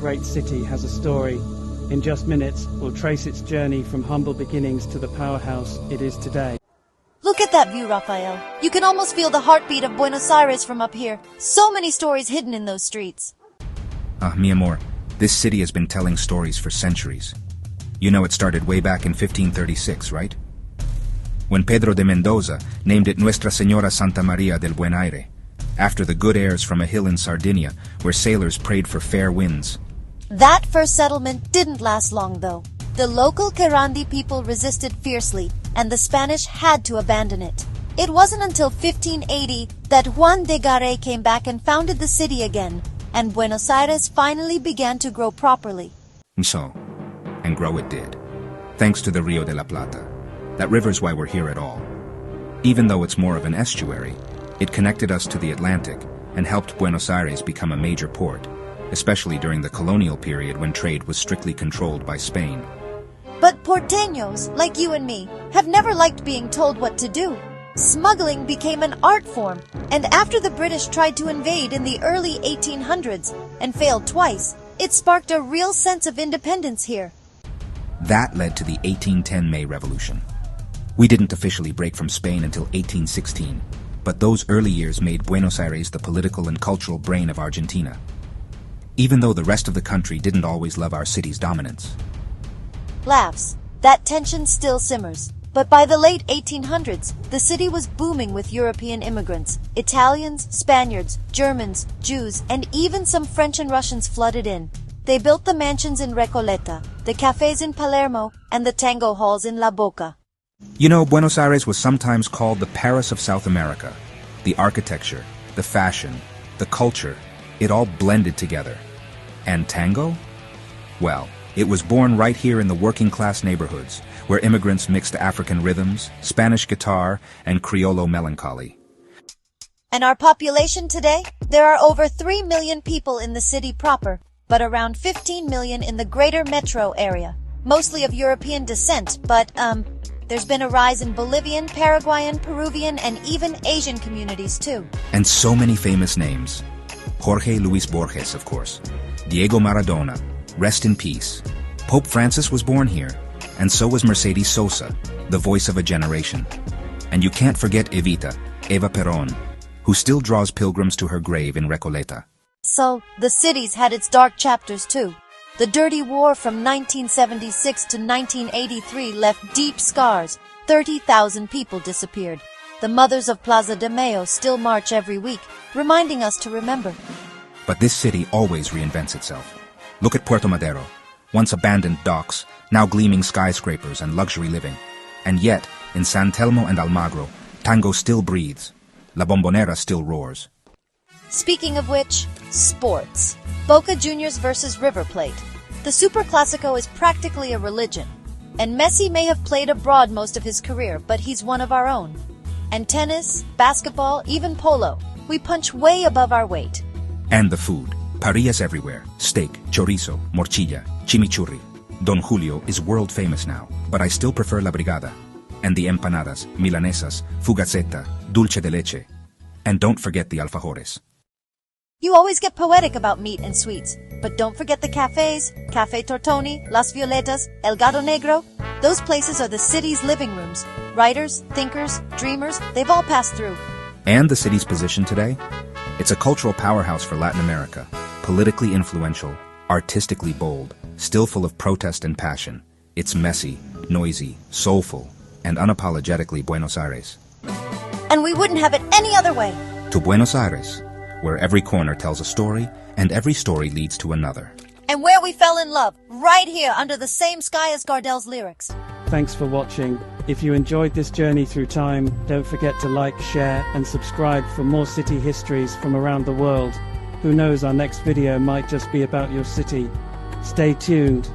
great city has a story. In just minutes, we'll trace its journey from humble beginnings to the powerhouse it is today. Look at that view, Rafael. You can almost feel the heartbeat of Buenos Aires from up here. So many stories hidden in those streets. Mi amor, this city has been telling stories for centuries. You know it started way back in 1536, right? When Pedro de Mendoza named it Nuestra Señora Santa Maria del Buen Aire, after the good airs from a hill in Sardinia where sailors prayed for fair winds. That first settlement didn't last long, though. The local Querandi people resisted fiercely, and the Spanish had to abandon it. It wasn't until 1580 that Juan de Garay came back and founded the city again, and Buenos Aires finally began to grow properly. And grow it did. Thanks to the Rio de la Plata. That river's why we're here at all. Even though it's more of an estuary, it connected us to the Atlantic and helped Buenos Aires become a major port, especially during the colonial period when trade was strictly controlled by Spain. But porteños, like you and me, have never liked being told what to do. Smuggling became an art form, and after the British tried to invade in the early 1800s and failed twice, it sparked a real sense of independence here. That led to the 1810 May Revolution. We didn't officially break from Spain until 1816, but those early years made Buenos Aires the political and cultural brain of Argentina, even though the rest of the country didn't always love our city's dominance. Laughs. That tension still simmers. But by the late 1800s, the city was booming with European immigrants. Italians, Spaniards, Germans, Jews, and even some French and Russians flooded in. They built the mansions in Recoleta, the cafes in Palermo, and the tango halls in La Boca. You know, Buenos Aires was sometimes called the Paris of South America. The architecture, the fashion, the culture, it all blended together. And tango? Well, it was born right here in the working-class neighborhoods, where immigrants mixed African rhythms, Spanish guitar, and Criollo melancholy. And our population today? There are over 3 million people in the city proper, but around 15 million in the greater metro area, mostly of European descent, but, there's been a rise in Bolivian, Paraguayan, Peruvian, and even Asian communities too. And so many famous names. Jorge Luis Borges, of course. Diego Maradona, rest in peace. Pope Francis was born here, and so was Mercedes Sosa, the voice of a generation. And you can't forget Evita, Eva Perón, who still draws pilgrims to her grave in Recoleta. So, the city's had its dark chapters too. The dirty war from 1976 to 1983 left deep scars. 30,000 people disappeared. The mothers of Plaza de Mayo still march every week, reminding us to remember. But this city always reinvents itself. Look at Puerto Madero, once abandoned docks, now gleaming skyscrapers and luxury living. And yet, in San Telmo and Almagro, tango still breathes. La Bombonera still roars. Speaking of which, sports. Boca Juniors versus River Plate. The Superclásico is practically a religion. And Messi may have played abroad most of his career, but he's one of our own. And tennis, basketball, even polo. We punch way above our weight. And the food. Parrillas everywhere. Steak, chorizo, morcilla, chimichurri. Don Julio is world famous now, but I still prefer La Brigada. And the empanadas, milanesas, fugaceta, dulce de leche. And don't forget the alfajores. You always get poetic about meat and sweets, but don't forget the cafes, Café Tortoni, Las Violetas, El Gato Negro. Those places are the city's living rooms. Writers, thinkers, dreamers, they've all passed through. And the city's position today? It's a cultural powerhouse for Latin America, politically influential, artistically bold, still full of protest and passion. It's messy, noisy, soulful, and unapologetically Buenos Aires. And we wouldn't have it any other way. To Buenos Aires, where every corner tells a story, and every story leads to another. And where we fell in love, right here under the same sky as Gardel's lyrics. Thanks for watching. If you enjoyed this journey through time, don't forget to like, share, and subscribe for more city histories from around the world. Who knows, our next video might just be about your city. Stay tuned.